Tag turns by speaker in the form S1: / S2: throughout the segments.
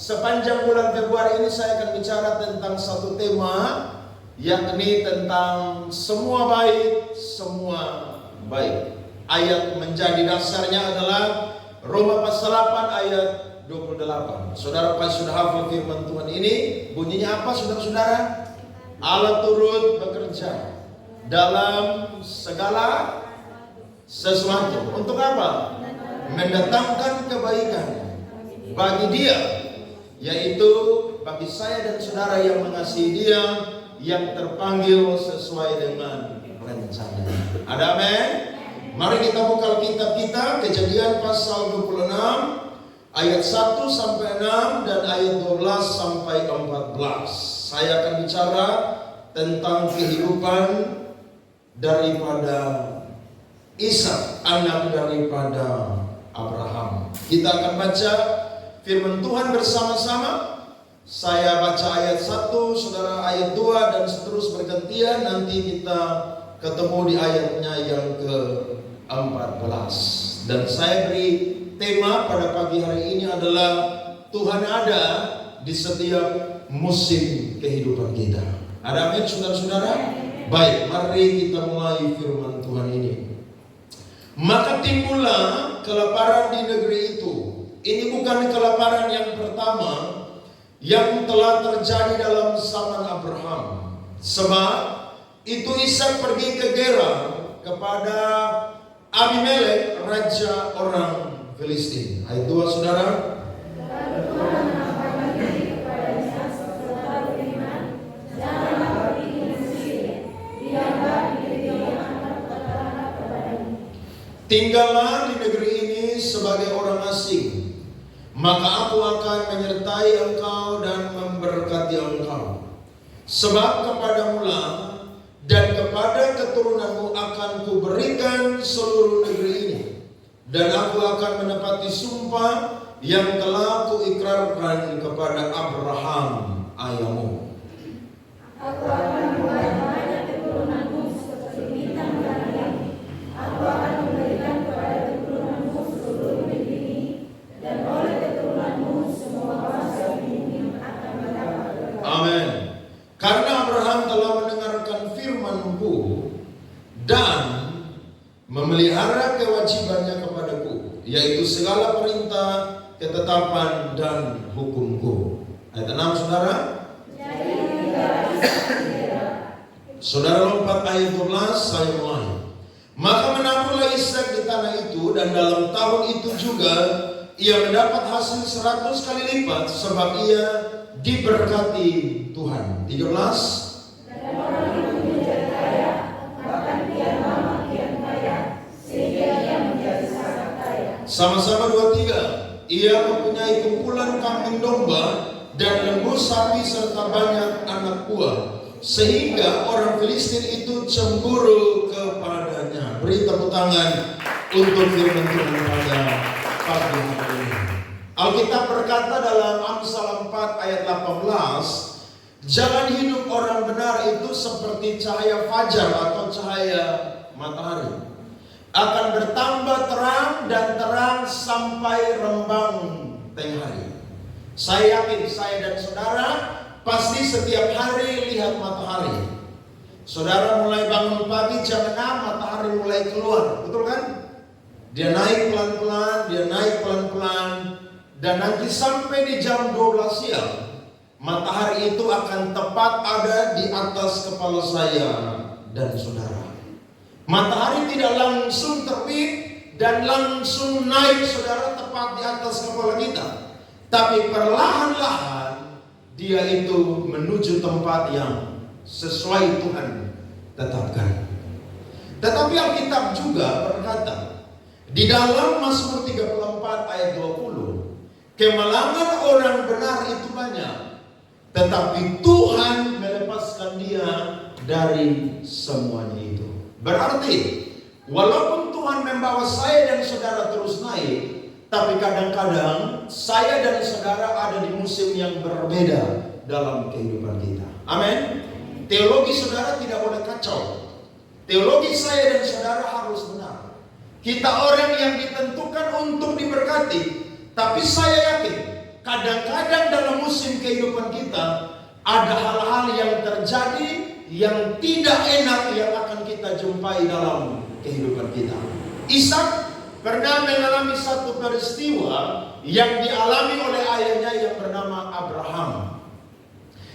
S1: sepanjang bulan Februari ini saya akan bicara tentang satu tema, yakni tentang semua baik. Ayat menjadi dasarnya adalah Roma pasal 8 ayat 28. Saudara pasti sudah hafal firman Tuhan ini. Bunyinya apa saudara-saudara? Allah turut bekerja dalam segala sesuatu. Untuk apa? Mendatangkan kebaikan bagi dia, yaitu bagi saya dan saudara yang mengasihi dia, yang terpanggil sesuai dengan rencana. Ada amin? Mari kita buka Alkitab kita, Kejadian pasal 26 ayat 1 sampai 6 dan ayat 12 sampai 14. Saya akan bicara tentang kehidupan daripada Ishak, anak daripada Abraham. Kita akan baca firman Tuhan bersama-sama. Saya baca ayat 1, saudara ayat 2, dan seterus bergantian. Nanti kita ketemu di ayatnya yang ke-14. Dan saya beri tema pada pagi hari ini adalah Tuhan ada di setiap musim kehidupan kita. Ada amin saudara-saudara? Baik, mari kita mulai firman Tuhan ini. Maka timbullah kelaparan di negeri itu. Ini bukan kelaparan yang pertama yang telah terjadi dalam zaman Abraham. Sebab itu Ishak pergi ke Gerar kepada Abimelek, raja orang Filistin. Ayat 2 saudara. Tinggallah di negeri ini sebagai orang asing, maka aku akan menyertai engkau dan memberkati engkau. Sebab kepadamu lah dan kepada keturunanmu akan kuberikan seluruh negeri ini, dan aku akan menepati sumpah yang telah kuikrarkan kepada Abraham ayahmu. Aku akan membuat banyak keturunanmu seperti bintang dan langit. Aku akan memberikan kepada keturunanmu seluruh negeri ini, dan oleh keturunanmu semua bangsa di bumi akan mendapat berkat. Amin. Karena Abraham telah mendengarkan firman-Ku dan memelihara kewajibannya kepadaku, yaitu segala perintah, ketetapan dan hukum-Ku. Ayat 6 saudara. Saudara lompat ayat 12, saya mulai. Maka menaburlah Ishak di tanah itu, dan dalam tahun itu juga ia mendapat hasil 100 kali lipat, sebab ia diberkati Tuhan. 13. Dan orang itu menjadi kaya, bahkan dia lama kian kaya, sehingga ia menjadi sangat kaya. Sama-sama 23. Ia mempunyai kumpulan kambing domba dan lembu sapi serta banyak anak buah, sehingga orang Filistin itu cemburu kepadanya. Beri tepuk tangan untuk firman Tuhan pada pagi hari ini. Alkitab berkata dalam Amsal 4 ayat 18, jalan hidup orang benar itu seperti cahaya fajar atau cahaya matahari, akan bertambah terang dan terang sampai rembang tengah hari. Saya yakin saya dan saudara pasti setiap hari lihat matahari. Saudara mulai bangun pagi jam 6, matahari mulai keluar, betul kan? Dia naik pelan-pelan, dan nanti sampai di jam 12 siang, matahari itu akan tepat ada di atas kepala saya dan saudara. Matahari tidak langsung terbit dan langsung naik saudara tepat di atas kepala kita, tapi perlahan-lahan dia itu menuju tempat yang sesuai Tuhan tetapkan. Tetapi Alkitab juga berkata di dalam Mazmur 34 ayat 20, kemalangan orang benar itu banyak, tetapi Tuhan melepaskan dia dari semuanya itu. Berarti walaupun Tuhan membawa saya dan saudara terus naik, tapi kadang-kadang saya dan saudara ada di musim yang berbeda dalam kehidupan kita. Amin. Teologi saudara tidak boleh kacau. Teologi saya dan saudara harus benar. Kita orang yang ditentukan untuk diberkati, tapi saya yakin kadang-kadang dalam musim kehidupan kita ada hal-hal yang terjadi yang tidak enak yang akan kita jumpai dalam kehidupan kita. Ishak pernah mengalami satu peristiwa yang dialami oleh ayahnya yang bernama Abraham.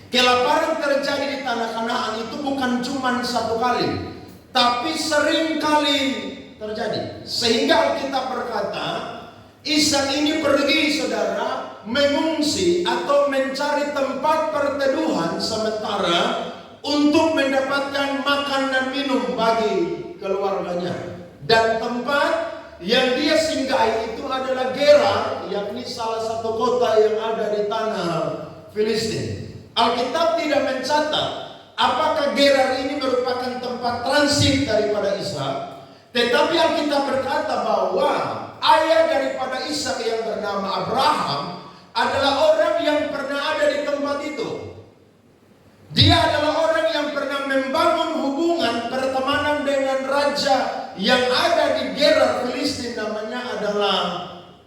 S1: Kelaparan terjadi di tanah Kanaan itu bukan cuma satu kali, tapi sering kali terjadi. Sehingga Alkitab berkata, Ishak ini pergi, saudara, mengungsi atau mencari tempat perteduhan sementara untuk mendapatkan makan dan minum bagi keluarganya. Dan tempat yang dia singgahi itu adalah Gerar, yakni salah satu kota yang ada di tanah Filistin. Alkitab tidak mencatat apakah Gerar ini merupakan tempat transit daripada Ishak, tetapi Alkitab berkata bahwa ayah daripada Ishak yang bernama Abraham adalah orang yang pernah ada di tempat itu. Dia adalah orang yang pernah membangun hubungan pertemanan dengan raja yang ada di Gerar Filistin, namanya adalah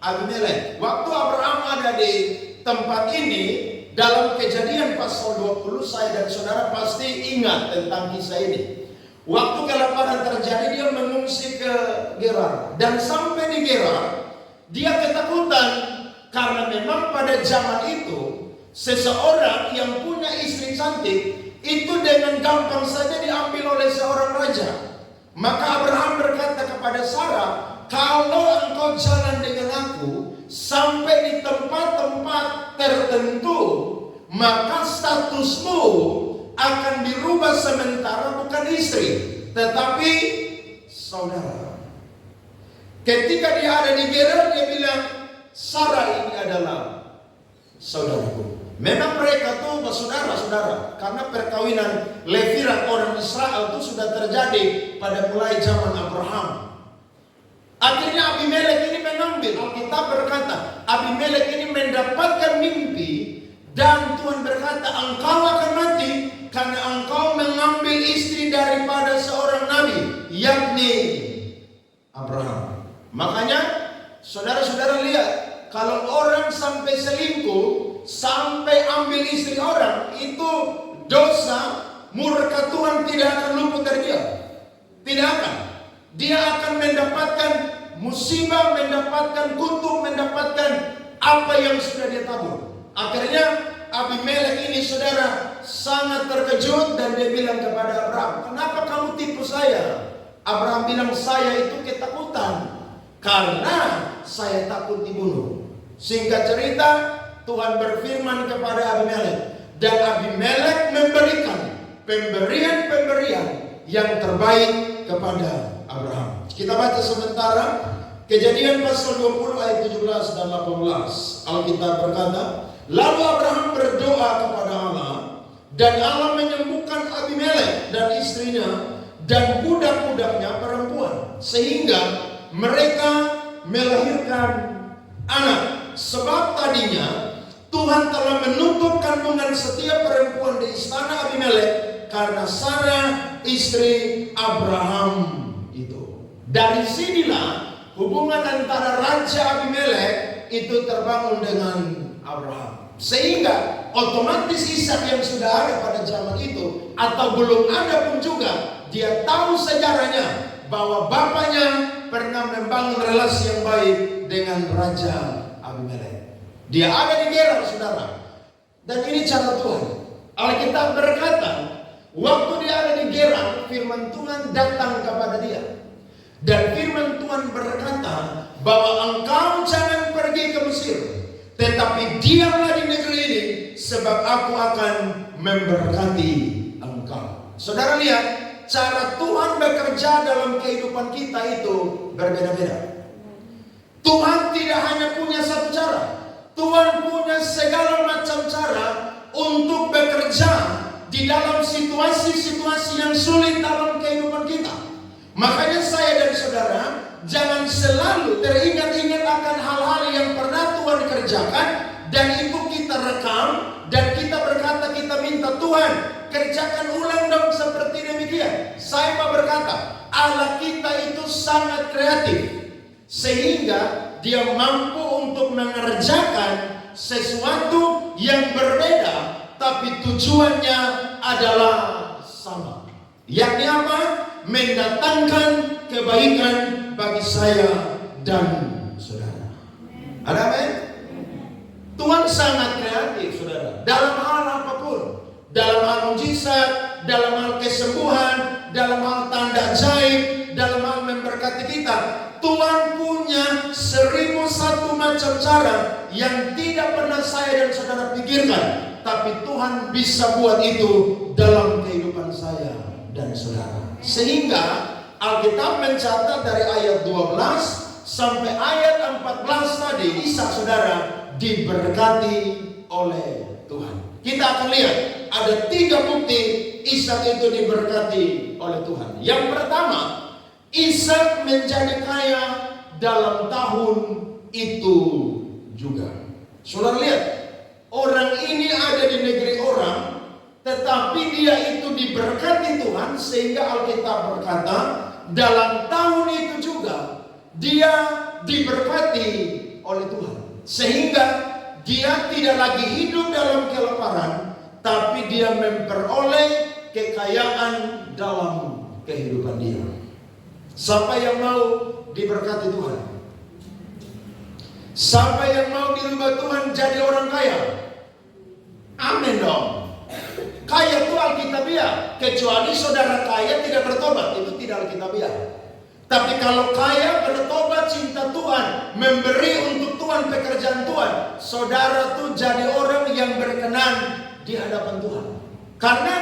S1: Abimelek. Waktu Abraham ada di tempat ini, dalam Kejadian pasal 20, saya dan saudara pasti ingat tentang kisah ini. Waktu kelaparan terjadi, dia mengungsi ke Gerar. Dan sampai di Gerar, dia ketakutan karena memang pada zaman itu seseorang yang punya istri cantik itu dengan gampang saja diambil oleh seorang raja. Maka Abraham berkata kepada Sarah, kalau engkau jalan dengan aku sampai di tempat-tempat tertentu, maka statusmu akan dirubah sementara bukan istri, tetapi saudara. Ketika dia ada di Gerar, dia bilang, Sarah ini adalah saudaraku. Memang mereka tuh bersaudara-saudara, karena perkawinan Levirat orang Israel itu sudah terjadi pada mulai zaman Abraham. Akhirnya Abimelek ini mengambil. Alkitab berkata, Abimelek ini mendapatkan mimpi dan Tuhan berkata, engkau akan mati karena engkau mengambil istri daripada seorang nabi, yakni Abraham. Makanya saudara-saudara lihat, kalau orang sampai selingkuh, sampai ambil istri orang, itu dosa, murka Tuhan tidak akan luput dari dia. Tidak akan. Dia akan mendapatkan musibah, mendapatkan kutuk, mendapatkan apa yang sudah dia tabur. Akhirnya Abimelek ini, saudara, sangat terkejut dan dia bilang kepada Abraham, kenapa kamu tipu saya? Abraham bilang, saya itu ketakutan karena saya takut dibunuh. Singkat cerita, Tuhan berfirman kepada Abimelek, dan Abimelek memberikan pemberian-pemberian yang terbaik kepada Abraham. Kita baca sementara Kejadian pasal 20 ayat 17 dan 18. Alkitab berkata, lalu Abraham berdoa kepada Allah, dan Allah menyembuhkan Abimelek dan istrinya dan budak-budaknya perempuan, sehingga mereka melahirkan anak. Sebab tadinya Tuhan telah menutup kandungan setiap perempuan di istana Abimelek karena Sarah istri Abraham itu. Dari sinilah hubungan antara Raja Abimelek itu terbangun dengan Abraham. Sehingga otomatis Ishak yang sudah ada pada zaman itu atau belum ada pun juga, dia tahu sejarahnya bahwa bapaknya pernah membangun relasi yang baik dengan Raja Abimelek. Dia ada di Gerar, saudara. Dan ini cara Tuhan. Alkitab berkata, waktu dia ada di Gerar, firman Tuhan datang kepada dia. Dan firman Tuhan berkata bahwa engkau jangan pergi ke Mesir, tetapi diamlah di negeri ini, sebab aku akan memberkati engkau. Saudara lihat, cara Tuhan bekerja dalam kehidupan kita itu berbeda-beda. Tuhan tidak hanya punya satu cara. Tuhan punya segala macam cara untuk bekerja di dalam situasi-situasi yang sulit dalam kehidupan kita. Makanya saya dan saudara jangan selalu teringat-ingat akan hal-hal yang pernah Tuhan kerjakan dan itu kita rekam dan kita berkata, kita minta Tuhan kerjakan ulang dong seperti demikian. Saya mau berkata, Allah kita itu sangat kreatif sehingga dia mampu untuk mengerjakan sesuatu yang berbeda, tapi tujuannya adalah sama. Yakni apa? Mendatangkan kebaikan bagi saya dan saudara. Ada amin? Tuhan sangat kreatif, saudara, dalam hal apapun. Dalam hal mujizat, dalam hal kesembuhan, dalam hal tanda ajaib, dalam hal memberkati kita. Tuhan punya 1001 macam cara yang tidak pernah saya dan saudara pikirkan. Tapi Tuhan bisa buat itu dalam kehidupan saya dan saudara. Sehingga Alkitab mencatat dari ayat 12 sampai ayat 14 tadi, Ishak, saudara, diberkati oleh Tuhan. Kita akan lihat ada 3 bukti Ishak itu diberkati oleh Tuhan. Yang pertama, Ishak menjadi kaya dalam tahun itu juga. Saudara lihat, orang ini ada di negeri orang, tetapi dia itu diberkati Tuhan, sehingga Alkitab berkata dalam tahun itu juga dia diberkati oleh Tuhan. Sehingga dia tidak lagi hidup dalam kelaparan, tapi dia memperoleh kekayaan dalam kehidupan dia. Siapa yang mau diberkati Tuhan? Siapa yang mau dirubah Tuhan jadi orang kaya? Amin dong. Kaya itu alkitabiah. Kecuali saudara kaya tidak bertobat, itu tidak alkitabiah. Tapi kalau kaya, bertobat, cinta Tuhan, memberi untuk Tuhan, pekerjaan Tuhan, saudara tuh jadi orang yang berkenan di hadapan Tuhan. Karena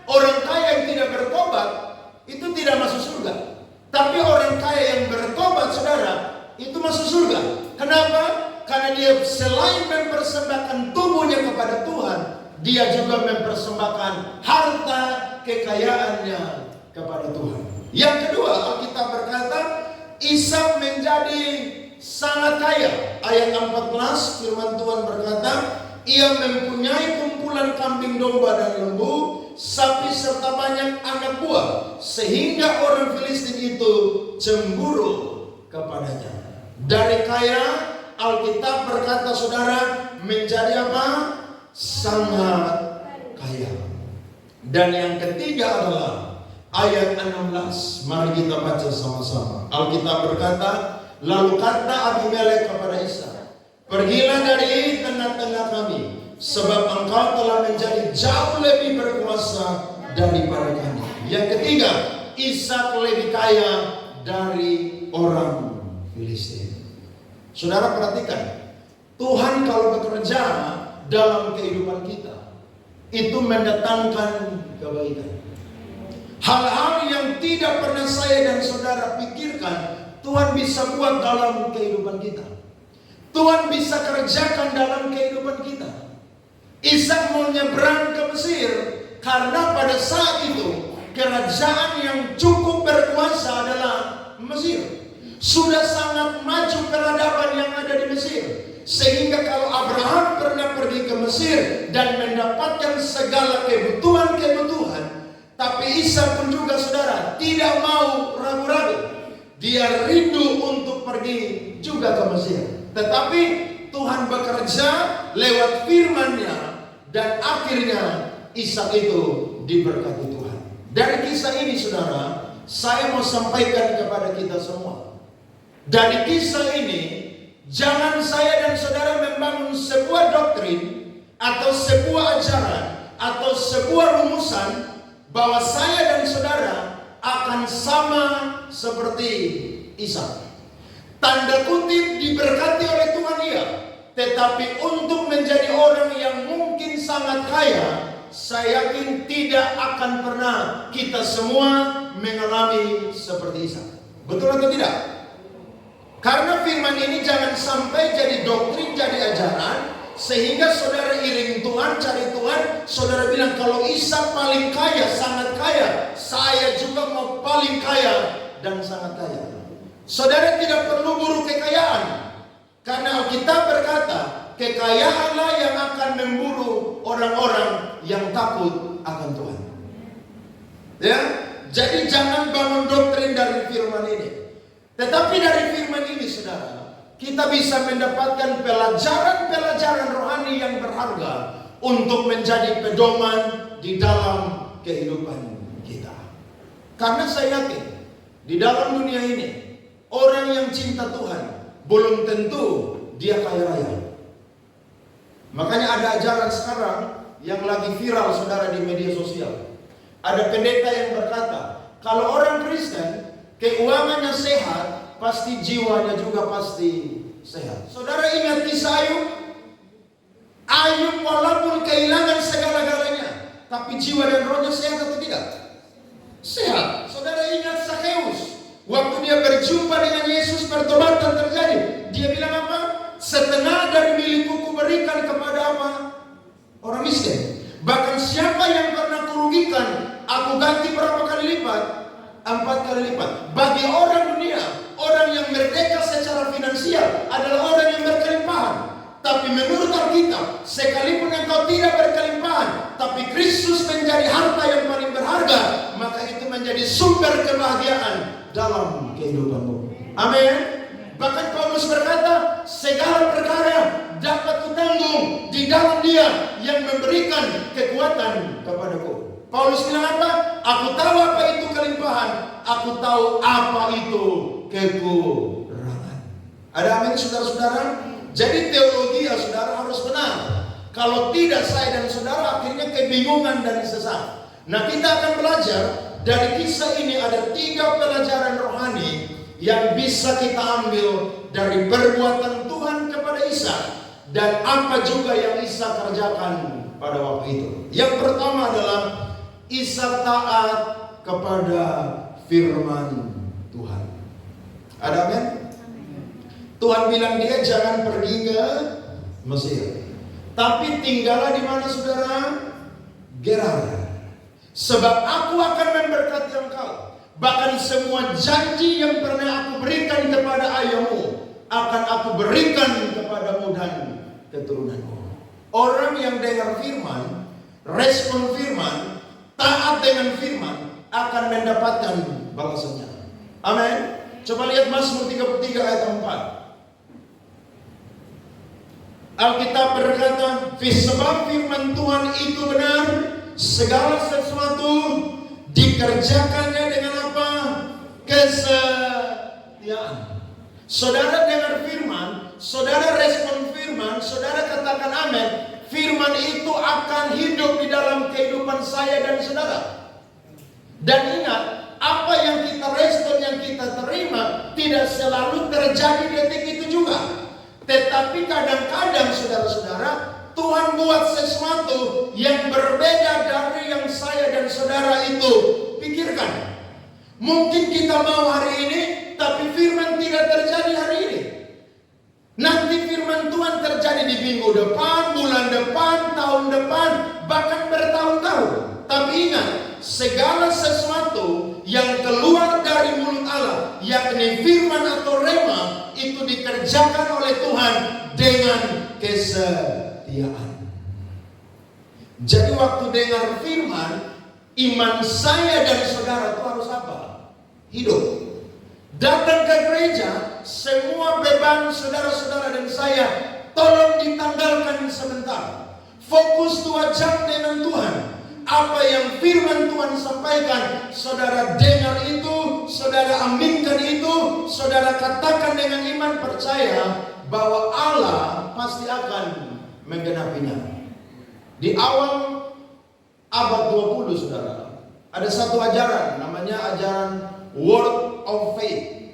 S1: orang kaya yang tidak bertobat itu tidak masuk surga. Tapi orang kaya yang bertobat, saudara, itu masuk surga. Kenapa? Karena dia selain mempersembahkan tubuhnya kepada Tuhan, dia juga mempersembahkan harta kekayaannya kepada Tuhan. Yang kedua, Alkitab berkata Ishak menjadi sangat kaya. Ayat 14 firman Tuhan berkata, ia mempunyai kumpulan kambing domba dan lembu, sapi serta banyak anak buah, sehingga orang Filistin itu cemburu kepadanya. Dari kaya, Alkitab berkata, saudara, menjadi apa? Sangat kaya. Dan yang ketiga adalah ayat 16. Mari kita baca sama-sama. Alkitab berkata, lalu kata Abimelek kepada Ishak, pergilah dari tengah-tengah kami, sebab engkau telah menjadi jauh lebih berkuasa daripada kami. Yang ketiga, Ishak lebih kaya dari orang Filistin. Saudara perhatikan, Tuhan kalau bekerja dalam kehidupan kita, itu mendatangkan kebaikan. Hal-hal yang tidak pernah saya dan saudara pikirkan, Tuhan bisa buat dalam kehidupan kita. Tuhan bisa kerjakan dalam kehidupan kita. Ishak mau nyebrang ke Mesir karena pada saat itu kerajaan yang cukup berkuasa adalah Mesir. Sudah sangat maju peradaban yang ada di Mesir. Sehingga kalau Abraham pernah pergi ke Mesir dan mendapatkan segala kebutuhan, tapi Ishak pun juga, saudara, tidak mau ragu-ragu. Dia rindu untuk pergi juga ke Mesir. Tetapi Tuhan bekerja lewat firman-Nya, dan akhirnya Ishak itu diberkati Tuhan. Dari kisah ini, saudara, saya mau sampaikan kepada kita semua. Dari kisah ini, jangan saya dan saudara membangun sebuah doktrin atau sebuah ajaran atau sebuah rumusan bahwa saya dan saudara akan sama seperti Ishak. Tanda kutip diberkati oleh Tuhan, iya. Tetapi untuk menjadi orang yang mungkin sangat kaya, saya yakin tidak akan pernah kita semua mengalami seperti Ishak. Betul atau tidak? Karena firman ini jangan sampai jadi doktrin, jadi ajaran, sehingga saudara iring Tuhan, cari Tuhan, saudara bilang kalau Ishak paling kaya, sangat kaya, saya juga mau paling kaya dan sangat kaya. Saudara tidak perlu buru kekayaan, karena Alkitab berkata kekayaanlah yang akan memburu orang-orang yang takut akan Tuhan. Ya, jadi jangan bangun doktrin dari firman ini. Tetapi dari firman ini, saudara, kita bisa mendapatkan pelajaran-pelajaran rohani yang berharga untuk menjadi pedoman di dalam kehidupan kita. Karena saya yakin di dalam dunia ini orang yang cinta Tuhan belum tentu dia kaya raya. Makanya ada ajaran sekarang yang lagi viral saudara di media sosial. Ada pendeta yang berkata, kalau orang Kristen keuangannya sehat, pasti jiwanya juga pasti sehat. Saudara ingat kisah Ayub? Ayub walaupun kehilangan segala-galanya, tapi jiwa dan rohnya sehat atau tidak? Sehat. Saudara ingat Zakheus? Waktu dia berjumpa dengan Yesus, pertobatan terjadi. Dia bilang apa? Setengah dari milikku kuberikan kepada apa? Orang miskin. Bahkan siapa yang pernah kurugikan, aku ganti berapa kali lipat? 4 kali lipat. Bagi orang dunia, orang yang merdeka secara finansial adalah orang yang berkelimpahan. Tapi menurut Alkitab, sekalipun engkau tidak berkelimpahan, tapi Kristus menjadi harta yang paling berharga, maka itu menjadi sumber kebahagiaan dalam kehidupanmu. Amin. Bahkan Paulus berkata, segala perkara dapat kutanggung di dalam Dia yang memberikan kekuatan kepadaku. Paulus bilang apa? Aku tahu apa itu kelimpahan, aku tahu apa itu kekurangan. Ada amin saudara-saudara? Jadi teologi ya saudara harus benar. Kalau tidak saya dan saudara akhirnya kebingungan dan sesat. Nah kita akan belajar dari kisah ini ada 3 pelajaran rohani yang bisa kita ambil dari perbuatan Tuhan kepada Ishak dan apa juga yang Ishak kerjakan pada waktu itu. Yang pertama adalah Ishak taat kepada firman Tuhan. Ada amin? Tuhan bilang dia jangan pergi ke Mesir, tapi tinggallah di mana saudara? Gerar. Sebab aku akan memberkati engkau. Bahkan semua janji yang pernah aku berikan kepada ayahmu akan aku berikan kepadamu dan keturunanmu. Orang yang dengar firman, respon firman, taat dengan firman akan mendapatkan balasannya. Amin. Coba lihat Mazmur 33 ayat 4. Alkitab berkata, sebab firman Tuhan itu benar, segala sesuatu dikerjakannya dengan apa? Kesetiaan. Saudara dengar firman, saudara respon firman, saudara katakan amin. Firman itu akan hidup di dalam kehidupan saya dan saudara. Dan ingat, apa yang kita respon, yang kita terima tidak selalu terjadi detik itu juga. Tetapi kadang-kadang saudara-saudara, Tuhan buat sesuatu yang berbeda dari yang saya dan saudara itu pikirkan. Mungkin kita mau hari ini, tapi firman tidak terjadi hari ini. Nanti firman Tuhan terjadi di minggu depan, bulan depan, tahun depan, bahkan bertahun-tahun. Tapi ingat, segala sesuatu yang keluar dari mulut Allah, yakni firman atau rema, itu dikerjakan oleh Tuhan dengan kesetiaan. Jadi waktu dengar firman, iman saya dan saudara itu harus apa? Hidup. Datang ke gereja, semua beban saudara-saudara dan saya tolong ditanggalkan sebentar. Fokus 2 jam dengan Tuhan. Apa yang firman Tuhan sampaikan, saudara dengar itu, saudara aminkan itu, saudara katakan dengan iman percaya bahwa Allah pasti akan menggenapinya. Di awal abad 20 saudara, ada satu ajaran namanya ajaran Word of Faith,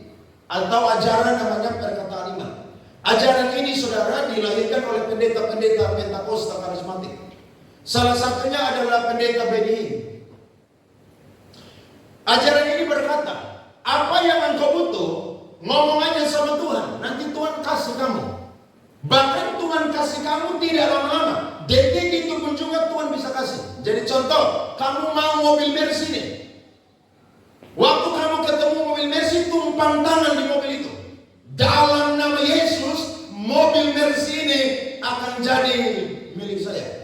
S1: atau ajaran namanya perkataan iman. Ajaran ini saudara dilahirkan oleh pendeta-pendeta Pentakosta karismatik. Salah satunya adalah pendeta BDI. Ajaran ini berkata, apa yang engkau butuh, ngomong aja sama Tuhan, nanti Tuhan kasih kamu. Bahkan Tuhan kasih kamu tidak lama-lama, detik itu pun juga Tuhan bisa kasih. Jadi contoh, kamu mau mobil Mercy nih. Waktu kamu ketemu mobil Mercy, tumpang tangan di mobil itu. Dalam nama Yesus, mobil Mercy ini akan jadi milik saya.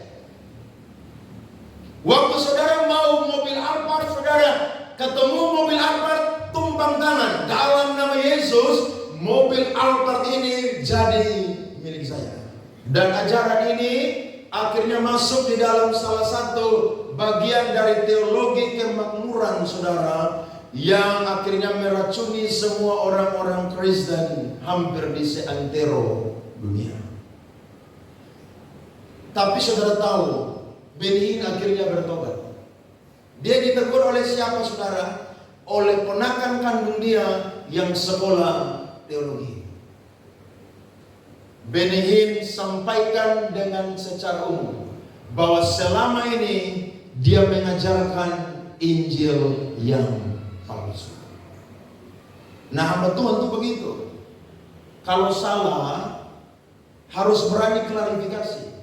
S1: Waktu saudara mau mobil Alphard, saudara ketemu mobil Alphard, tumpang tangan. Dalam nama Yesus, mobil Alphard ini jadi milik saya. Dan ajaran ini akhirnya masuk di dalam salah satu bagian dari teologi kemakmuran, saudara, yang akhirnya meracuni semua orang-orang Kristen hampir di seantero dunia. Tapi saudara tahu, Benny akhirnya bertobat. Dia ditegur oleh siapa, saudara? Oleh ponakan kandung dia yang sekolah teologi. Benny Hinn sampaikan dengan secara umum bahwa selama ini dia mengajarkan Injil yang palsu. Nah, hamba Tuhan itu begitu. Kalau salah harus berani klarifikasi.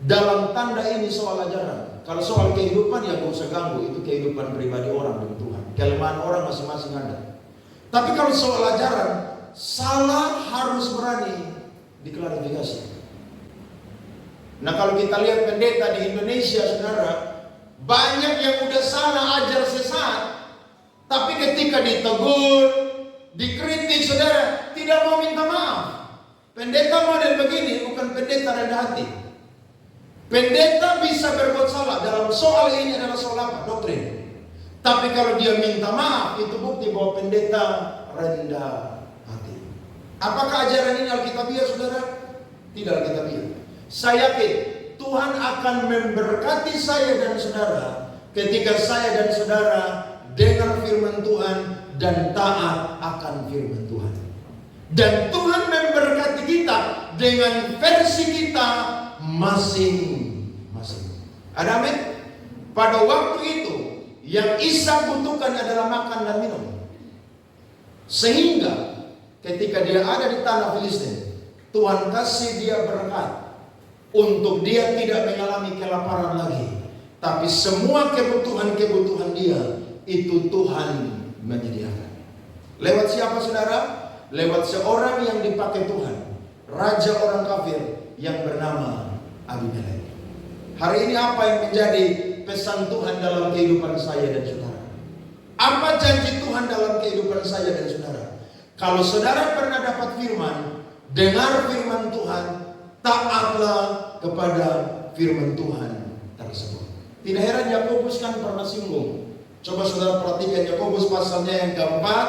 S1: Dalam tanda ini soal ajaran. Kalau soal kehidupan ya gak usah ganggu, itu kehidupan pribadi orang dengan Tuhan. Kelemahan orang masing-masing ada. Tapi kalau soal ajaran, salah harus berani diklarifikasi. Nah, kalau kita lihat pendeta di Indonesia, saudara, banyak yang udah salah ajar sesat, tapi ketika ditegur, dikritik, saudara, tidak mau minta maaf. Pendeta model begini bukan pendeta rendah hati. Pendeta bisa berbuat salah dalam soal ini adalah soal apa? Doktrin. Tapi kalau dia minta maaf, itu bukti bahwa pendeta rendah hati. Apakah ajaran ini Alkitabiah, saudara? Tidak Alkitabiah. Saya yakin Tuhan akan memberkati saya dan saudara ketika saya dan saudara dengar firman Tuhan dan taat akan firman Tuhan. Dan Tuhan memberkati kita dengan versi kita masing-masing. Ada amin? Pada waktu itu yang Isa butuhkan adalah makan dan minum. Sehingga ketika dia ada di tanah Filistin, Tuhan kasih dia berkat untuk dia tidak mengalami kelaparan lagi. Tapi semua kebutuhan-kebutuhan dia itu Tuhan menyediakan. Lewat siapa, saudara? Lewat seorang yang dipakai Tuhan, raja orang kafir yang bernama Abimelek. Hari ini apa yang menjadi pesan Tuhan dalam kehidupan saya dan saudara? Apa janji Tuhan dalam kehidupan saya dan saudara? Kalau saudara pernah dapat firman, dengar firman Tuhan, taatlah kepada firman Tuhan tersebut. Tidak heran Yakobus kan pernah singgung. Coba saudara perhatikan Yakobus pasalnya yang keempat,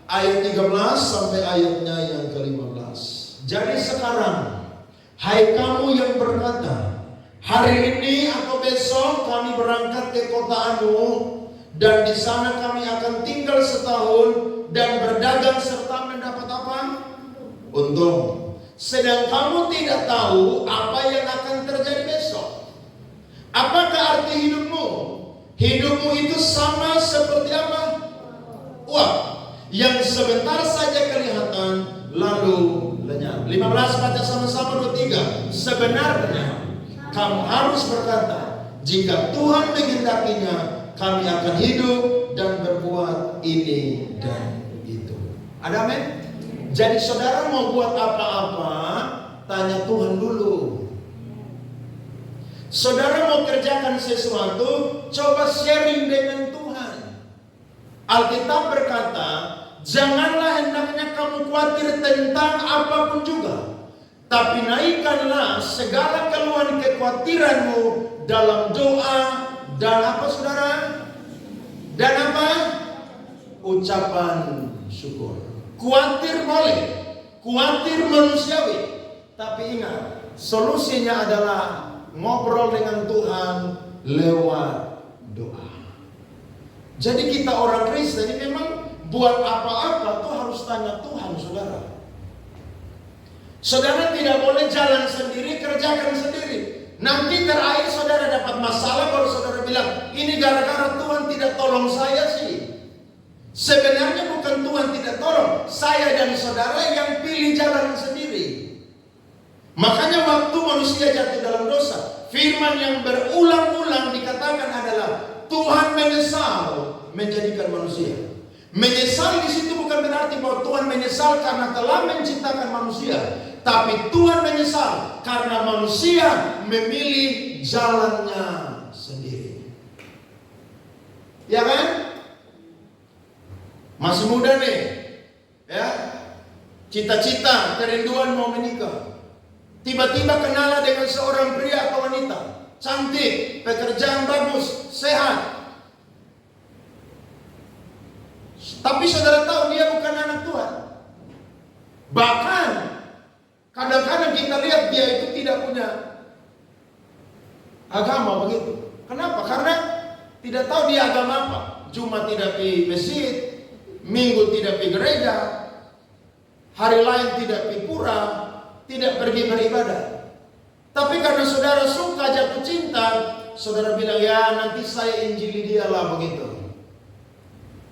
S1: ayat 13 sampai ayatnya yang ke-15. Jadi sekarang, hai kamu yang berkata, hari ini atau besok kami berangkat ke kota Anu, dan di sana kami akan tinggal setahun dan berdagang serta mendapat apa? Untung. Sedang kamu tidak tahu apa yang akan terjadi besok. Apakah arti hidupmu? Hidupmu itu sama seperti apa? Uang yang sebentar saja kelihatan lalu lenyap. 15 baca sama-sama 23. Sebenarnya kamu harus berkata, jika Tuhan menghendakinya, kami akan hidup dan berbuat ini dan itu. Ada amin? Jadi saudara mau buat apa-apa, tanya Tuhan dulu. Saudara mau kerjakan sesuatu, coba sharing dengan Tuhan. Alkitab berkata, janganlah hendaknya kamu khawatir tentang apapun juga, tapi naikkanlah segala keluhan kekhawatiranmu dalam doa dan apa, saudara? Dan apa? Ucapan syukur. Khawatir boleh, khawatir manusiawi, tapi ingat, solusinya adalah ngobrol dengan Tuhan lewat doa. Jadi kita orang Kristen ini memang buat apa-apa tuh harus tanya Tuhan, saudara. Saudara tidak boleh jalan sendiri, kerjakan sendiri. Nanti terakhir saudara dapat masalah baru saudara bilang, ini gara-gara Tuhan tidak tolong saya sih. Sebenarnya bukan Tuhan tidak tolong, saya dan saudara yang pilih jalan sendiri. Makanya waktu manusia jatuh dalam dosa, firman yang berulang-ulang dikatakan adalah Tuhan menyesal menjadikan manusia. Menyesal di situ bukan berarti bahwa Tuhan menyesal karena telah menciptakan manusia, tapi Tuhan menyesal karena manusia memilih jalannya sendiri. Ya kan? Masih muda nih, Ya, cita-cita, kerinduan mau menikah. Tiba-tiba kenalan dengan seorang pria atau wanita, cantik, pekerjaan bagus, sehat. Tapi saudara tahu dia bukan anak Tuhan. Bahkan kadang-kadang kita lihat dia itu tidak punya agama begitu. Kenapa? Karena tidak tahu dia agama apa. Jumat tidak di masjid, Minggu tidak di gereja, hari lain tidak di pura, tidak pergi beribadah. Tapi karena saudara suka jatuh cinta, saudara bilang, ya nanti saya injili dia lah begitu.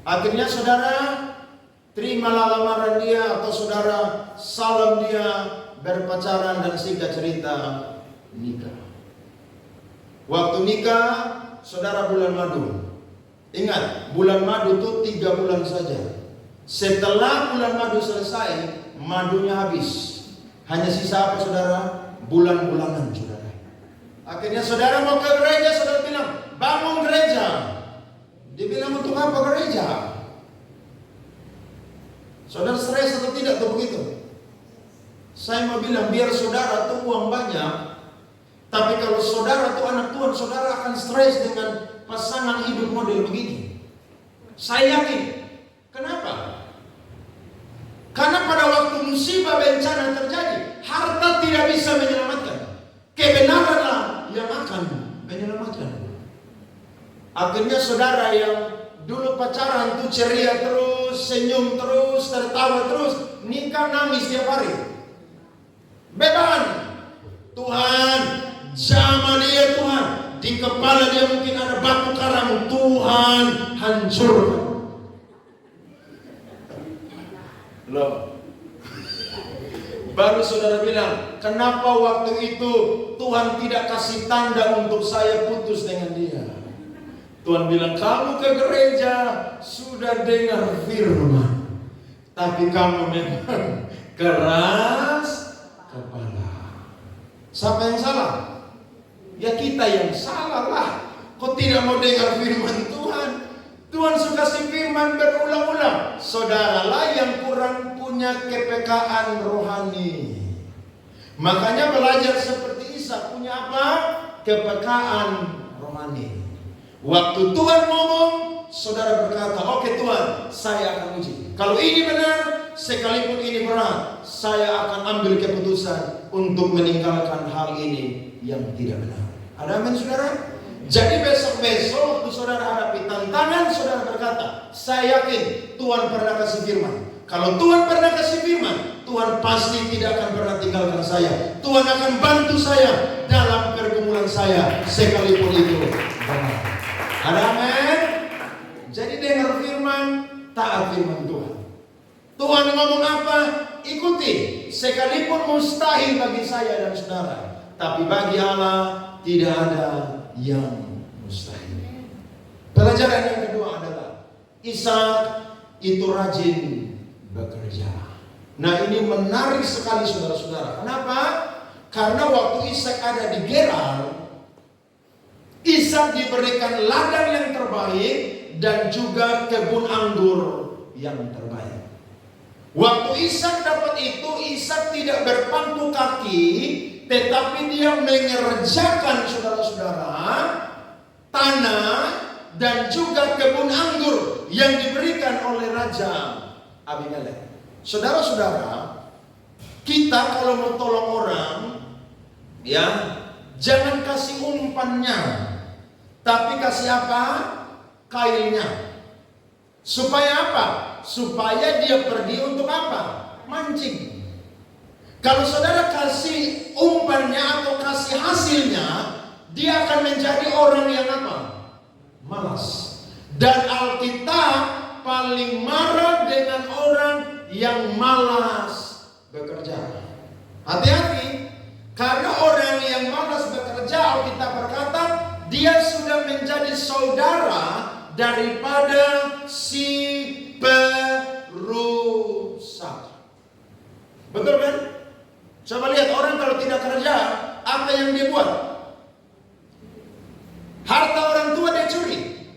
S1: Akhirnya saudara terimalah lamaran dia, atau saudara salam dia, berpacaran, dan singkat cerita nikah. Waktu nikah, saudara bulan madu. Ingat, bulan madu itu 3 bulan saja. Setelah bulan madu selesai, madunya habis. Hanya sisa apa saudara? Bulan-bulanan saudara. Akhirnya saudara mau ke gereja, saudara bilang, bangun gereja. Dia bilang, untuk apa gereja? Saudara stres atau tidak tuh begitu? Saya mau bilang, biar saudara tuh uang banyak, tapi kalau saudara tuh anak Tuhan, saudara akan stres dengan pasangan hidup model begini. Saya yakin. Kenapa? Karena pada waktu musibah bencana terjadi, harta tidak bisa menyelamatkan. Kebenaranlah yang akan menyelamatkan. Akhirnya saudara yang dulu pacaran tuh ceria terus, senyum terus, tertawa terus, nikah nangis tiap hari. Beban. Tuhan, zaman dia Tuhan. Di kepala dia mungkin ada batu karang. Tuhan, hancurkan. Loh, baru saudara bilang, kenapa waktu itu Tuhan tidak kasih tanda untuk saya putus dengan dia? Tuhan bilang, kamu ke gereja sudah dengar firman, tapi kamu memang keras kepala. Siapa yang salah? Ya kita yang salah lah. Kok tidak mau dengar firman Tuhan? Tuhan suka kasih firman berulang-ulang. Saudaralah yang kurang punya kepekaan rohani. Makanya belajar seperti Isa, punya apa? Kepekaan rohani. Waktu Tuhan ngomong, saudara berkata, oke Tuhan, saya akan uji. Kalau ini benar, sekalipun ini berat, saya akan ambil keputusan untuk meninggalkan hal ini yang tidak benar. Ada amin saudara? Jadi besok-besok waktu saudara hadapi tantangan, saudara berkata, saya yakin Tuhan pernah kasih firman. Kalau Tuhan pernah kasih firman, Tuhan pasti tidak akan pernah tinggalkan saya. Tuhan akan bantu saya dalam pergumulan saya, sekalipun itu benar. Ada amin? Jadi dengar firman, taat firman Tuhan. Tuhan ngomong apa? Ikuti. Sekalipun mustahil bagi saya dan saudara, tapi bagi Allah tidak ada yang mustahil. Pelajaran yang kedua adalah Ishak itu rajin bekerja. Nah ini menarik sekali saudara-saudara. Kenapa? Karena waktu Ishak ada di Gerar, Ishak diberikan ladang yang terbaik dan juga kebun anggur yang terbaik. Waktu Ishak dapat itu, Ishak tidak berpangku kaki, tetapi dia mengerjakan saudara-saudara tanah dan juga kebun anggur yang diberikan oleh Raja Abimelek. Saudara-saudara, kita kalau mau tolong orang, ya jangan kasih umpannya, tapi kasih apa? Kailnya. Supaya apa? Supaya dia pergi untuk apa? Mancing. Kalau saudara kasih umpannya atau kasih hasilnya, dia akan menjadi orang yang apa? Malas. Dan Alkitab paling marah dengan orang yang malas bekerja. Hati-hati. Karena orang yang malas bekerja, Alkitab berkata, dia sudah menjadi saudara daripada si perusak. Betul kan? Coba lihat orang kalau tidak kerja, apa yang dia buat? Harta orang tua dia curi.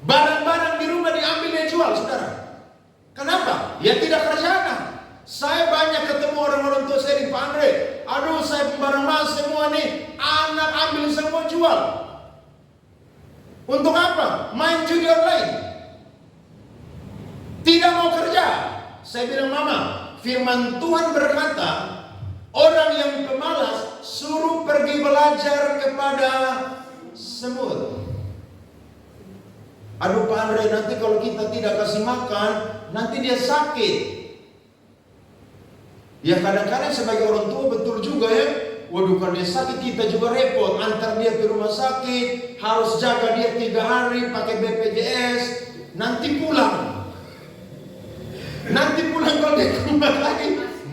S1: Barang-barang di rumah diambil dia jual, saudara. Kenapa? ambil semua, jual. Untuk apa? Main judi online. Tidak mau kerja. Saya bilang, Mama, firman Tuhan berkata, orang yang pemalas suruh pergi belajar kepada semut. Aduh Pak Andre, nanti kalau kita tidak kasih makan, nanti dia sakit. Ya kadang-kadang sebagai orang tua betul juga ya. Waduh, kalau dia sakit kita juga repot. Antar dia ke rumah sakit, harus jaga dia 3 hari pakai BPJS. Nanti pulang kalau dia kembali lagi,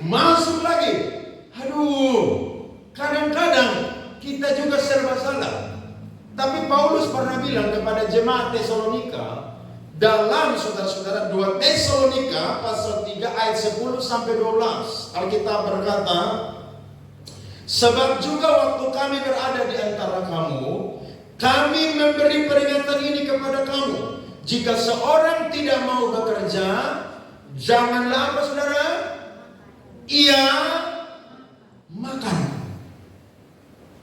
S1: masuk lagi. Aduh, kadang-kadang kita juga serba salah. Tapi Paulus pernah bilang kepada jemaat Tesalonika dalam saudara-saudara 2 Tesalonika pasal 3 ayat 10 sampai 12. Alkitab berkata, sebab juga waktu kami berada di antara kamu, kami memberi peringatan ini kepada kamu. Jika seorang tidak mau bekerja, janganlah apa saudara? Ia makan.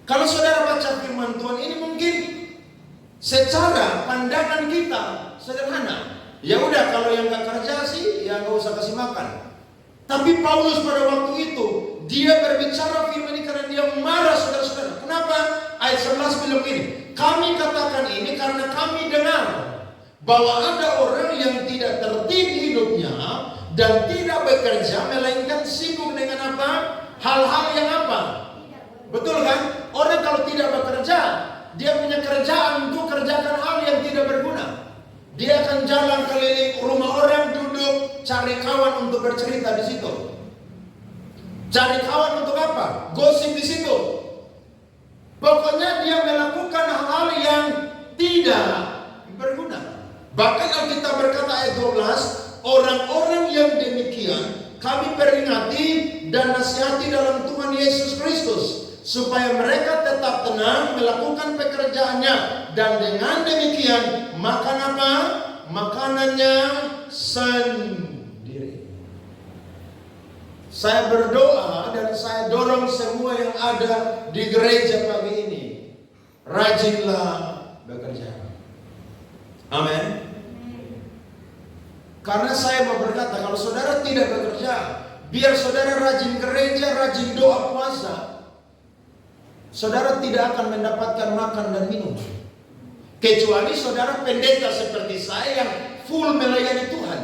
S1: Kalau saudara baca firman Tuhan ini mungkin secara pandangan kita sederhana. Ya udah, kalau yang nggak kerja sih ya nggak usah kasih makan. Tapi Paulus pada waktu itu dia berbicara firman ini karena dia marah saudara-saudara. Kenapa? Ayat 11 bilang ini, kami katakan ini karena kami dengar bahwa ada orang yang tidak tertib hidupnya dan tidak bekerja, melainkan sibuk dengan apa? Hal-hal yang apa? Betul kan? Orang kalau tidak bekerja, dia punya kerjaan untuk kerjakan hal yang tidak berguna. Dia akan jalan keliling rumah orang, duduk, cari kawan untuk bercerita di situ. Cari kawan untuk apa? Gosip di situ. Pokoknya dia melakukan hal yang tidak berguna. Bahkan Alkitab berkata ayat 12, orang-orang yang demikian kami peringati dan nasihati dalam Tuhan Yesus Kristus, supaya mereka tetap tenang melakukan pekerjaannya, dan dengan demikian makan apa? Makanannya sendiri. Saya berdoa dan saya dorong semua yang ada di gereja pagi ini, rajinlah bekerja. Amin. Karena saya mau berkata, kalau saudara tidak bekerja, biar saudara rajin gereja, rajin doa puasa, saudara tidak akan mendapatkan makan dan minum. Kecuali saudara pendeta seperti saya yang full melayani Tuhan.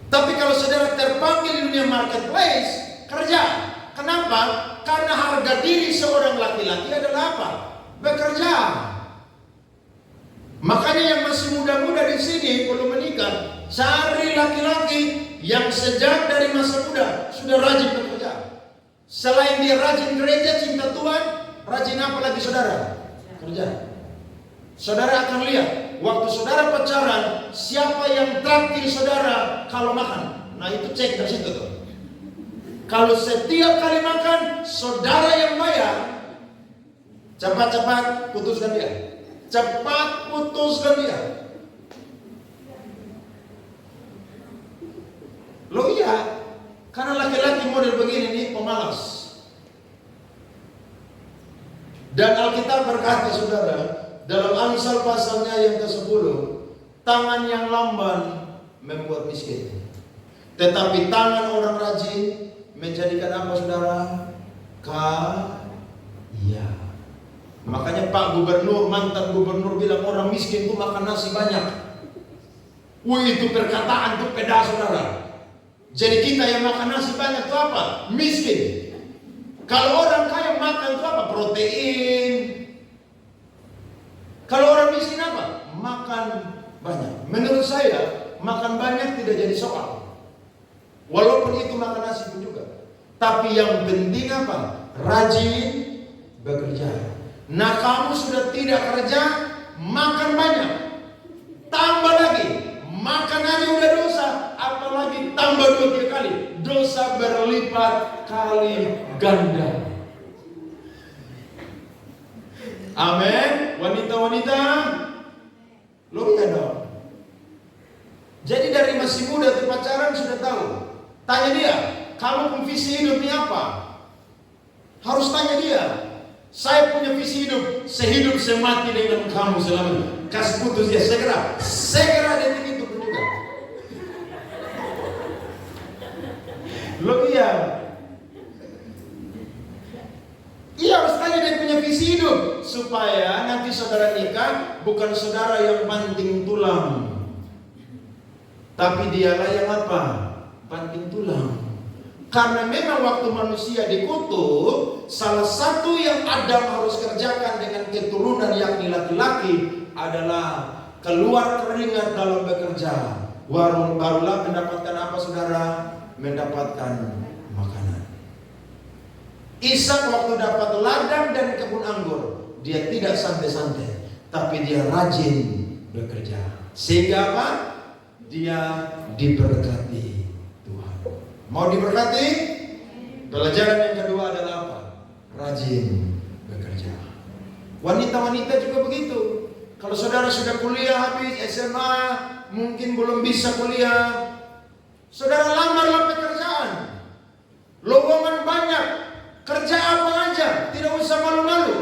S1: Tapi kalau saudara terpanggil di dunia marketplace, kerja. Kenapa? Karena harga diri seorang laki-laki adalah apa? Bekerja. Makanya yang masih muda-muda di sini belum menikah, cari laki-laki yang sejak dari masa muda sudah rajin bekerja. Selain dia rajin gereja, cinta Tuhan, rajin apa lagi saudara? Kerja. Saudara akan lihat, waktu saudara pacaran, siapa yang traktir saudara kalau makan? Nah itu cek dari situ tuh. Kalau setiap kali makan, saudara yang bayar, cepat-cepat putuskan dia. Cepat putuskan dia. Loh iya, karena laki-laki model begini nih pemalas. Dan Alkitab berkata saudara, dalam Amsal pasalnya yang ke-10, tangan yang lamban membuat miskin, tetapi tangan orang rajin menjadikan apa saudara? Kaya. Makanya Pak Gubernur, mantan Gubernur bilang orang miskin itu makan nasi banyak. Wih, itu perkataan itu pedas saudara. Jadi kita yang makan nasi banyak itu apa? Miskin. Kalau orang kaya makan itu apa? Protein. Kalau orang miskin apa? Makan banyak. Menurut saya, makan banyak tidak jadi soal. Walaupun itu makan nasi pun juga. Tapi yang penting apa? Rajin bekerja. Nah kamu sudah tidak kerja, makan banyak. Tambah lagi, makan aja udah dosa. Apalagi tambah 2-3 kali. Dosa berlipat kali ganda. Amin. Wanita-wanita, lo ya dong. Jadi dari masih muda tuh pacaran sudah tahu. Tanya dia, kamu visi hidupnya apa? Harus tanya dia. Saya punya visi hidup, sehidup semati dengan kamu selamanya. Kasih putus dia segera detik itu pun juga. Loh iya, harus tanya dia punya visi hidup supaya nanti saudara nikah bukan saudara yang banting tulang, tapi dialah yang apa? Banting tulang. Karena memang waktu manusia dikutuk, salah satu yang Adam harus kerjakan dengan keturunan yakni laki-laki adalah keluar keringat dalam bekerja. Barulah mendapatkan apa saudara? Mendapatkan makanan. Ishak waktu dapat ladang dan kebun anggur, dia tidak santai-santai, tapi dia rajin bekerja. Sehingga apa? Dia diberkati. Mau diberkati? Pelajaran yang kedua adalah apa? Rajin bekerja. Wanita-wanita juga begitu. Kalau saudara sudah kuliah habis SMA, mungkin belum bisa kuliah, saudara lamarlah pekerjaan. Lowongan banyak, kerja apa aja, tidak usah malu-malu.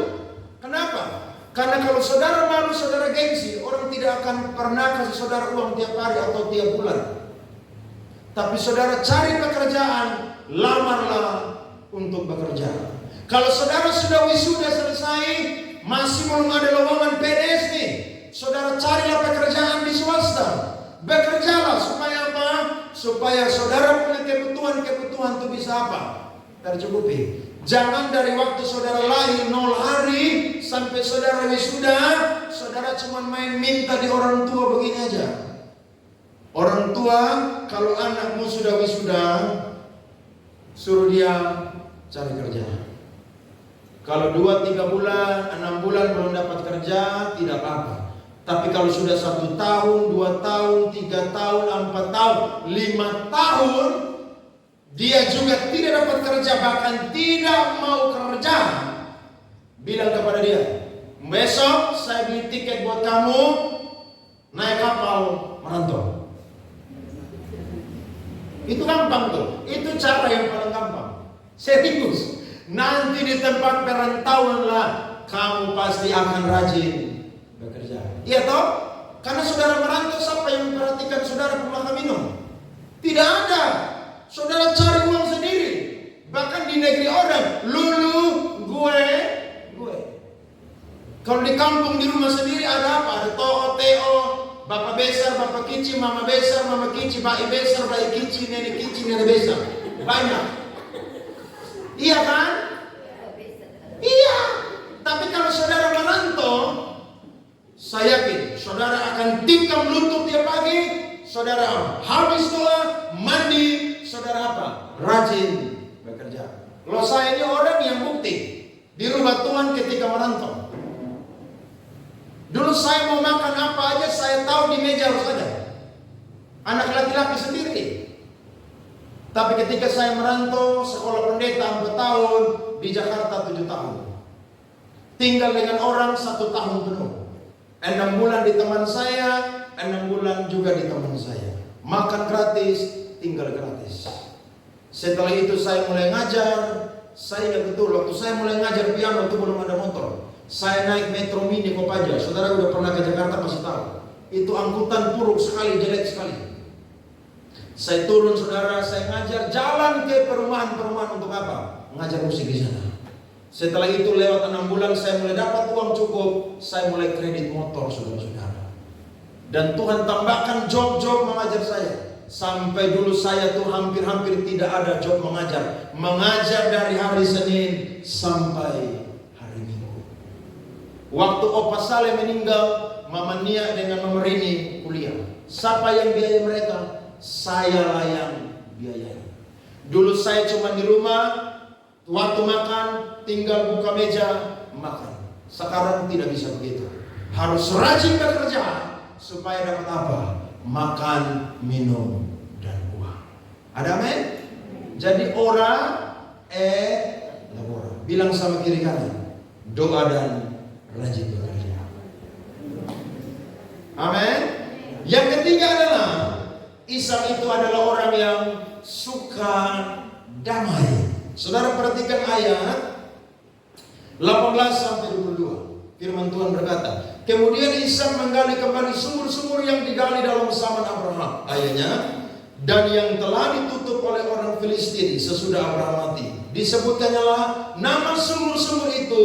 S1: Kenapa? Karena kalau saudara malu, saudara gengsi, orang tidak akan pernah kasih saudara uang tiap hari atau tiap bulan. Tapi saudara cari pekerjaan, lamarlah untuk bekerja. Kalau saudara sudah wisuda selesai, masih belum ada lowongan PNS nih, saudara carilah pekerjaan di swasta. Bekerjalah supaya apa? Supaya saudara punya kebutuhan itu bisa apa? Tercukupi. Jangan dari waktu saudara lahir 0 hari sampai saudara wisuda, saudara cuma main minta di orang tua begini aja. Orang tua kalau anakmu sudah wisuda, suruh dia cari kerja. Kalau 2-3 bulan, 6 bulan belum dapat kerja, tidak apa-apa. Tapi kalau sudah 1 tahun, 2 tahun, 3 tahun, 4 tahun, 5 tahun, dia juga tidak dapat kerja, bahkan tidak mau kerja, bilang kepada dia, besok saya beli tiket buat kamu, naik kapal merantau. Itu gampang tuh. Itu cara yang paling gampang. Serius. Nanti di tempat perantauan lah kamu pasti akan rajin bekerja. Iya toh? Karena saudara merantau, siapa yang memperhatikan saudara makan minum? Tidak ada. Saudara cari uang sendiri. Bahkan di negeri orang, lulu, gue. Kalau di kampung di rumah sendiri ada apa? Ada to'o, teo, bapak besar, bapak kici, mama besar, mama kici, bayi besar, bayi kici, nenek besar. Banyak. Iya kan? Iya. Tapi kalau saudara merantau, saya yakin saudara akan tikam lutut tiap pagi, saudara habis doa, mandi, saudara apa? Rajin bekerja. Loh, saya ini orang yang bukti di rumah Tuhan ketika merantau. Dulu saya mau makan apa aja, saya tahu di meja harus ada. Anak laki-laki sendiri. Tapi ketika saya merantau, sekolah pendeta 4 tahun, di Jakarta 7 tahun. Tinggal dengan orang 1 tahun penuh. 6 bulan di teman saya, 6 bulan juga di teman saya. Makan gratis, tinggal gratis. Setelah itu saya mulai ngajar. Saya ingat betul, waktu saya mulai ngajar piano itu belum ada motor. Saya naik Metro Mini Kopaja. Saudara udah pernah ke Jakarta pasti tahu. Itu angkutan buruk sekali, jelek sekali. Saya turun saudara, saya ngajar, jalan ke perumahan-perumahan untuk apa? Ngajar musik di sana. Setelah itu lewat 6 bulan saya mulai dapat uang cukup. Saya mulai kredit motor saudara-saudara. Dan Tuhan tambahkan job-job mengajar saya. Sampai dulu saya tuh hampir-hampir tidak ada job mengajar. Mengajar dari hari Senin sampai hari Minggu. Waktu Opa Saleh meninggal, Mama Nia dengan Mama Rini kuliah. Siapa yang biaya mereka? Saya lah yang biayai. Dulu saya cuma di rumah, waktu makan tinggal buka meja makan. Sekarang tidak bisa begitu. Harus rajin bekerja supaya dapat apa? Makan, minum, dan uang. Ada amin? Jadi ora labora. Bilang sama kiri kanan, doa dan rajin bekerja. Amin. Yang ketiga adalah Ishak itu adalah orang yang suka damai. Saudara perhatikan ayat. 18 sampai 22. Firman Tuhan berkata, kemudian Ishak menggali kembali sumur-sumur yang digali dalam zaman Abraham ayahnya, dan yang telah ditutup oleh orang Filistin sesudah Abraham mati. Disebutkannya lah nama sumur-sumur itu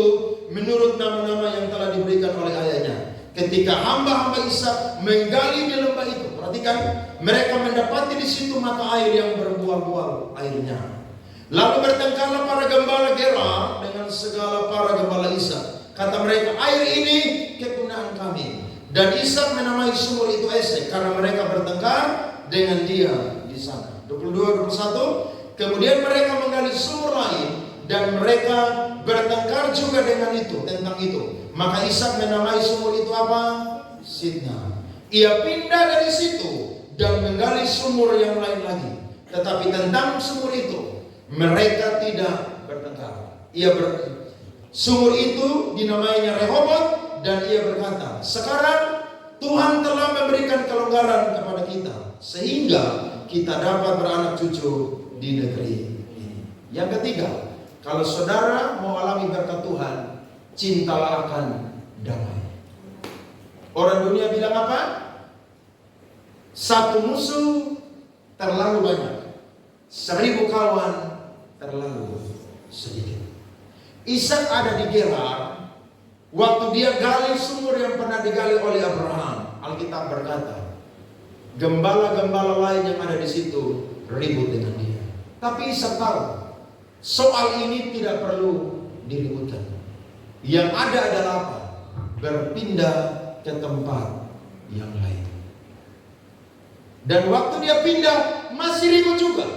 S1: menurut nama-nama yang telah diberikan oleh ayahnya. Ketika hamba-hamba Ishak menggali di lembah itu, perhatikan, mereka mendapati di situ mata air yang berbuah-buah airnya. Lalu bertengkarlah para gembala Gerar dengan segala para gembala Ishak. Kata mereka, air ini kepunyaan kami. Dan Ishak menamai sumur itu Esek karena mereka bertengkar dengan dia di sana. 22-21. Kemudian mereka menggali sumur lain dan mereka bertengkar juga dengan itu, tentang itu. Maka Ishak menamai sumur itu apa? Sitna. Ia pindah dari situ dan menggali sumur yang lain lagi. Tetapi tentang sumur itu mereka tidak bertengkar. Sumur itu dinamainya Rehoboth, dan ia berkata, sekarang Tuhan telah memberikan kelonggaran kepada kita sehingga kita dapat beranak cucu di negeri ini. Yang ketiga, kalau saudara mau alami berkat Tuhan, cintalah akan damai. Orang dunia bilang apa? Satu musuh terlalu banyak, 1000 kawan terlalu sedikit. Ishak ada di Gerar. Waktu dia gali sumur yang pernah digali oleh Abraham, Alkitab berkata, gembala-gembala lain yang ada di situ ribut dengan dia. Tapi Ishak tahu, soal ini tidak perlu diributkan. Yang ada adalah apa? Berpindah ke tempat yang lain. Dan waktu dia pindah, masih ribut juga.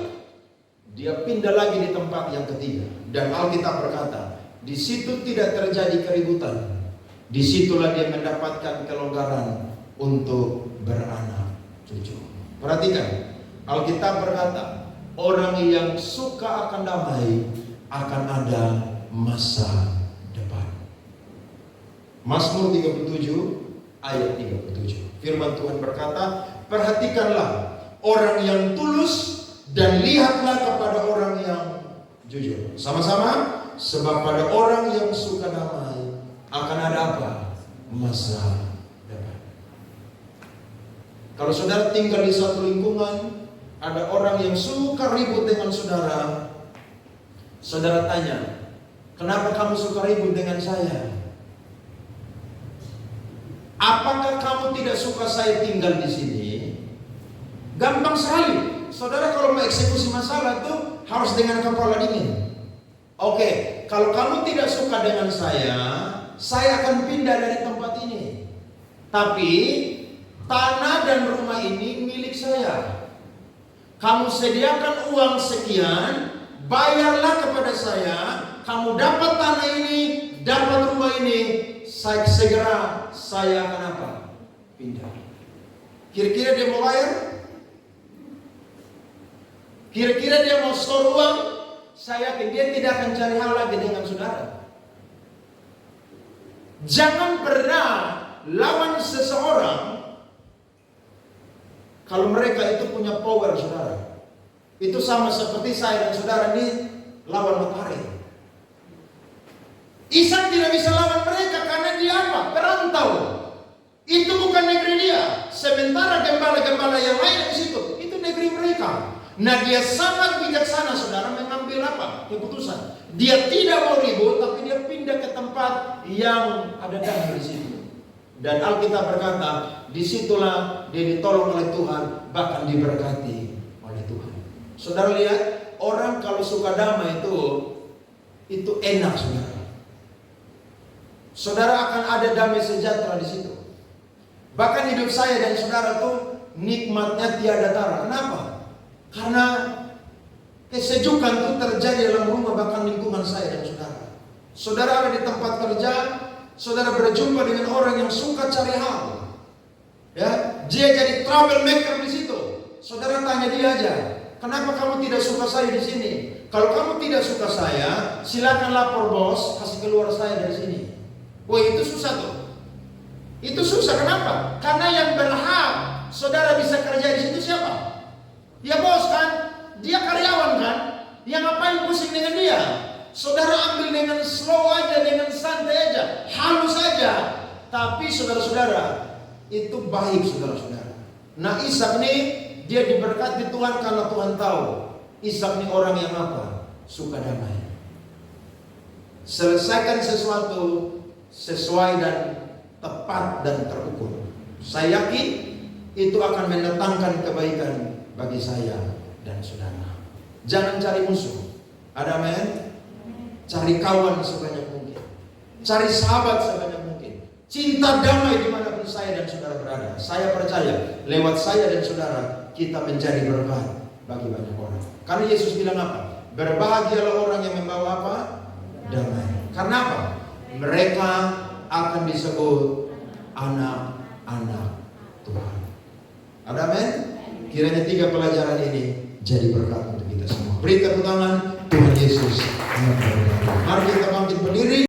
S1: Dia pindah lagi di tempat yang ketiga. Dan Alkitab berkata, di situ tidak terjadi keributan. Disitulah dia mendapatkan kelonggaran untuk beranak cucu. Perhatikan, Alkitab berkata, orang yang suka akan damai akan ada masa depan. Mazmur 37 ayat 37. Firman Tuhan berkata, perhatikanlah orang yang tulus dan lihatlah kepada orang yang jujur. Sama-sama, sebab pada orang yang suka damai akan ada apa? Masa depan. Kalau saudara tinggal di satu lingkungan, ada orang yang suka ribut dengan saudara, saudara tanya, kenapa kamu suka ribut dengan saya? Apakah kamu tidak suka saya tinggal di sini? Gampang sekali. Saudara kalau mau eksekusi masalah tuh harus dengan kepala dingin. Oke, kalau kamu tidak suka dengan saya akan pindah dari tempat ini. Tapi tanah dan rumah ini milik saya. Kamu sediakan uang sekian, bayarlah kepada saya. Kamu dapat tanah ini, dapat rumah ini. Segera saya akan apa? Pindah. Kira-kira dia mau bayar? Kira-kira dia mau store uang? Saya yakin dia tidak akan cari hal lagi dengan saudara. Jangan pernah lawan seseorang kalau mereka itu punya power, saudara. Itu sama seperti saya dan saudara ini lawan matahari. Ishak tidak bisa lawan mereka karena dia apa? Perantau. Itu bukan negeri dia. Sementara gembala-gembala yang lain di situ, itu negeri mereka. Nah, dia sangat bijaksana, saudara, mengambil apa? Keputusan. Dia tidak mau ribut, tapi dia pindah ke tempat yang ada damai di situ. Dan Alkitab berkata, disitulah dia ditolong oleh Tuhan, bahkan diberkati oleh Tuhan. Saudara lihat, orang kalau suka damai itu enak, saudara. Saudara akan ada damai sejahtera di situ. Bahkan hidup saya dan saudara tuh nikmatnya tiada tara. Kenapa? Karena kesejukan itu terjadi dalam rumah, bahkan lingkungan saya dan saudara. Saudara ada di tempat kerja, saudara berjumpa dengan orang yang suka cari hal. Ya, dia jadi troublemaker di situ. Saudara tanya dia aja, kenapa kamu tidak suka saya di sini? Kalau kamu tidak suka saya, silakan lapor bos, kasih keluar saya dari sini. Wah, itu susah tuh. Itu susah, kenapa? Karena yang berhak saudara bisa kerja di situ siapa? Ya bos kan? Dia karyawan kan? Yang ngapain pusing dengan dia? Saudara ambil dengan slow aja, dengan santai aja, halus aja. Tapi saudara-saudara, itu baik saudara-saudara. Nah Ishak nih, dia diberkati Tuhan karena Tuhan tahu Ishak nih orang yang apa? Suka damai. Selesaikan sesuatu sesuai dan tepat dan terukur. Saya yakin itu akan mendatangkan kebaikan bagi saya dan saudara. Jangan cari musuh. Ada amin? Cari kawan sebanyak mungkin. Cari sahabat sebanyak mungkin. Cinta damai dimanapun saya dan saudara berada. Saya percaya lewat saya dan saudara kita menjadi berkat bagi banyak orang. Karena Yesus bilang apa? Berbahagialah orang yang membawa apa? Damai. Karena apa? Mereka akan disebut anak-anak Tuhan. Ada amin? Kiranya 3 pelajaran ini jadi berkat untuk kita semua. Beri tepuk tangan Tuhan Yesus. Mari kita bangkit berdiri.